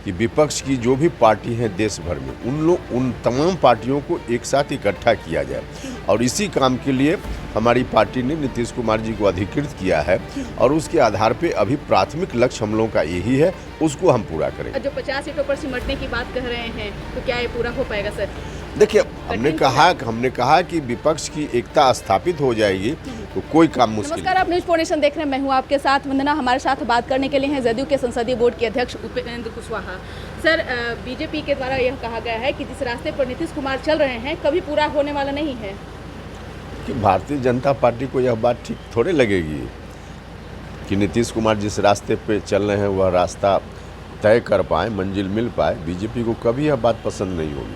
कि विपक्ष की जो भी पार्टी हैं देश भर में उन तमाम पार्टियों को एक साथ इकट्ठा किया जाए और इसी काम के लिए हमारी पार्टी ने नीतीश कुमार जी को अधिकृत किया है और उसके आधार पे अभी प्राथमिक लक्ष्य हम लोगों का यही है, उसको हम पूरा करेंगे। जो 50 सीटों पर सिमटने की बात कह रहे हैं तो क्या ये पूरा हो पाएगा सर? देखिए, हमने कहा कि विपक्ष की एकता स्थापित हो जाएगी तो कोई काम मुश्किल नहीं। नमस्कार, आप न्यूज पॉनेशन देख रहे हैं, मैं हूं आपके साथ वंदना। हमारे साथ बात करने के लिए हैं जदयू के संसदीय बोर्ड के अध्यक्ष उपेंद्र कुशवाहा। सर, बीजेपी के द्वारा यह कहा गया है कि जिस रास्ते पर नीतीश कुमार चल रहे हैं कभी पूरा होने वाला नहीं है। कि भारतीय जनता पार्टी को यह बात ठीक थोड़े लगेगी कि नीतीश कुमार जिस रास्ते पे चल रहे हैं वह रास्ता तय कर पाए, मंजिल मिल पाए। बीजेपी को कभी यह बात पसंद नहीं होगी,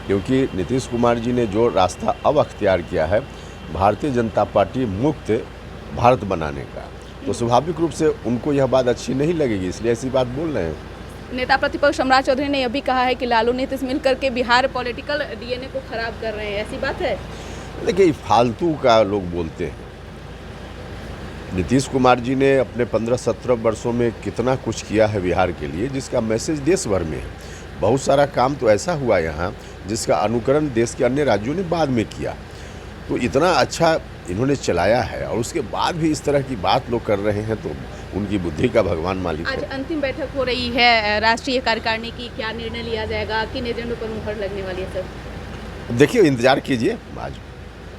क्योंकि नीतीश कुमार जी ने जो रास्ता अब अख्तियार किया है भारतीय जनता पार्टी मुक्त भारत बनाने का, तो स्वाभाविक रूप से उनको यह बात अच्छी नहीं लगेगी, इसलिए ऐसी बात बोल रहे हैं। नेता प्रतिपक्ष सम्राट चौधरी ने यह भी कहा है कि लालू नीतीश मिलकर के बिहार पॉलिटिकल डीएनए को खराब कर रहे हैं, ऐसी बात है? देखिए, फालतू का लोग बोलते हैं। नीतीश कुमार जी ने अपने 15-17 वर्षों में कितना कुछ किया है बिहार के लिए, जिसका मैसेज देश भर में है। बहुत सारा काम तो ऐसा हुआ यहाँ जिसका अनुकरण देश के अन्य राज्यों ने बाद में किया। तो इतना अच्छा इन्होंने चलाया है और उसके बाद भी इस तरह की बात लोग कर रहे हैं, तो उनकी बुद्धि का भगवान मालिक है। आज अंतिम बैठक हो रही है राष्ट्रीय कार्यकारिणी की, क्या निर्णय लिया जाएगा, किन एजेंडों पर मुहर लगने वाली है सर? देखिए, इंतजार कीजिए, आज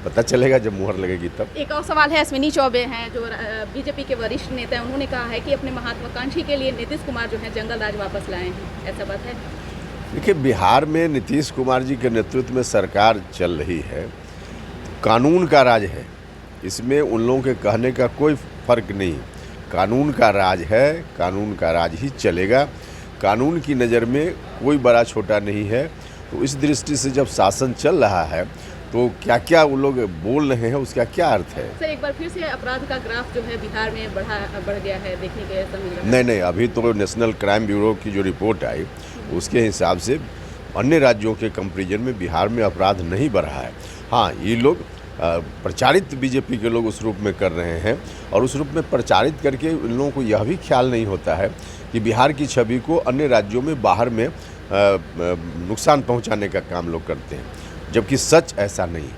पता चलेगा जब मुहर लगेगी तब। एक और सवाल है, अश्विनी चौबे हैं जो बीजेपी के वरिष्ठ नेता हैं, उन्होंने कहा है कि अपने महत्वाकांक्षी के लिए नीतीश कुमार जो है जंगल राज वापस लाए हैं, ऐसा बात है? देखिए, बिहार में नीतीश कुमार जी के नेतृत्व में सरकार चल रही है, कानून का राज है, इसमें उन लोगों के कहने का कोई फर्क नहीं। कानून का राज है, कानून का राज ही चलेगा। कानून की नज़र में कोई बड़ा छोटा नहीं है। तो इस दृष्टि से जब शासन चल रहा है तो क्या क्या वो लोग बोल रहे हैं, उसका क्या अर्थ है? सर, एक बार फिर से अपराध का ग्राफ जो है बिहार में बढ़ गया है, देखने के ऐसा मिल रहा है? नहीं, अभी तो नेशनल क्राइम ब्यूरो की जो रिपोर्ट आई उसके हिसाब से अन्य राज्यों के कंपैरिजन में बिहार में अपराध नहीं बढ़ा है। हाँ, ये लोग प्रचारित बीजेपी के लोग उस रूप में कर रहे हैं और उस रूप में प्रचारित करके इन लोगों को यह भी ख्याल नहीं होता है कि बिहार की छवि को अन्य राज्यों में बाहर में नुकसान पहुंचाने का काम लोग करते हैं, जबकि सच ऐसा नहीं।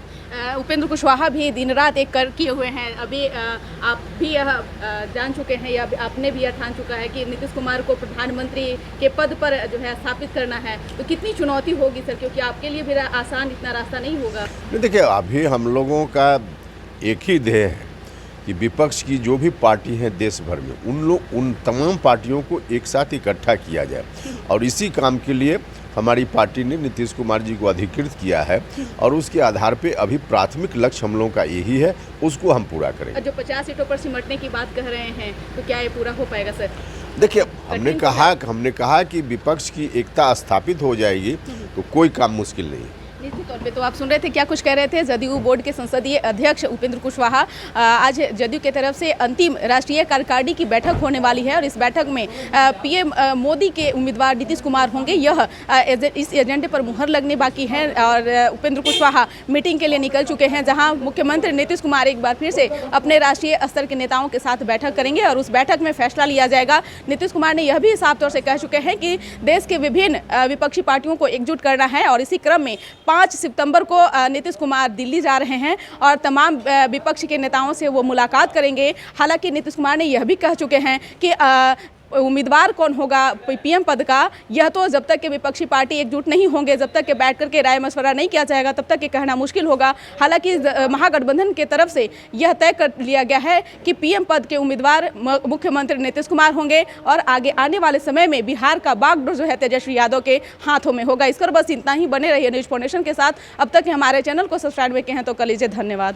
उपेंद्र कुशवाहा भी दिन रात एक कर किए हुए हैं। अभी आप भी यह जान चुके हैं या आपने भी यह ठान चुका है कि नीतीश कुमार को प्रधानमंत्री के पद पर जो है स्थापित करना है, तो कितनी चुनौती होगी सर, क्योंकि आपके लिए भी आसान इतना रास्ता नहीं होगा? देखिए, अभी हम लोगों का एक ही ध्येय है कि विपक्ष की जो भी पार्टी हैं देश भर में उन तमाम पार्टियों को एक साथ इकट्ठा किया जाए और इसी काम के लिए हमारी पार्टी ने नीतीश कुमार जी को अधिकृत किया है और उसके आधार पे अभी प्राथमिक लक्ष्य हम लोगों का यही है, उसको हम पूरा करेंगे। जो 50 सीटों पर सिमटने की बात कह रहे हैं तो क्या ये पूरा हो पाएगा सर? देखिए, हमने कहा कि विपक्ष की एकता स्थापित हो जाएगी तो कोई काम मुश्किल नहीं। निश्चित तौर पे तो आप सुन रहे थे क्या कुछ कह रहे थे जदयू बोर्ड के संसदीय अध्यक्ष उपेंद्र कुशवाहा। आज जदयू की तरफ से अंतिम राष्ट्रीय कार्यकारिणी की बैठक होने वाली है और इस बैठक में पीएम मोदी के उम्मीदवार नीतीश कुमार होंगे। इस एजेंडे पर मुहर लगने बाकी है और उपेंद्र कुशवाहा मीटिंग के लिए निकल चुके हैं, जहां मुख्यमंत्री नीतीश कुमार एक बार फिर से अपने राष्ट्रीय स्तर के नेताओं के साथ बैठक करेंगे और उस बैठक में फैसला लिया जाएगा। नीतीश कुमार ने यह भी साफ तौर से कह चुके हैं कि देश के विभिन्न विपक्षी पार्टियों को एकजुट करना है और इसी क्रम में 5 सितंबर को नीतीश कुमार दिल्ली जा रहे हैं और तमाम विपक्ष के नेताओं से वो मुलाकात करेंगे। हालांकि नीतीश कुमार ने यह भी कह चुके हैं कि उम्मीदवार कौन होगा पीएम पद का, यह तो जब तक के विपक्षी पार्टी एकजुट नहीं होंगे, जब तक के बैठ करके राय मशवरा नहीं किया जाएगा, तब तक ये कहना मुश्किल होगा। हालांकि महागठबंधन की तरफ से यह तय कर लिया गया है कि पीएम पद के उम्मीदवार मुख्यमंत्री नीतीश कुमार होंगे और आगे आने वाले समय में बिहार का बागडोर जो है तेजस्वी यादव के हाथों में होगा। इस पर बस इतना ही। बने रहिए न्यूज पॉनेशन के साथ। अब तक हमारे चैनल को सब्सक्राइब किए हैं तो कर लीजिए। धन्यवाद।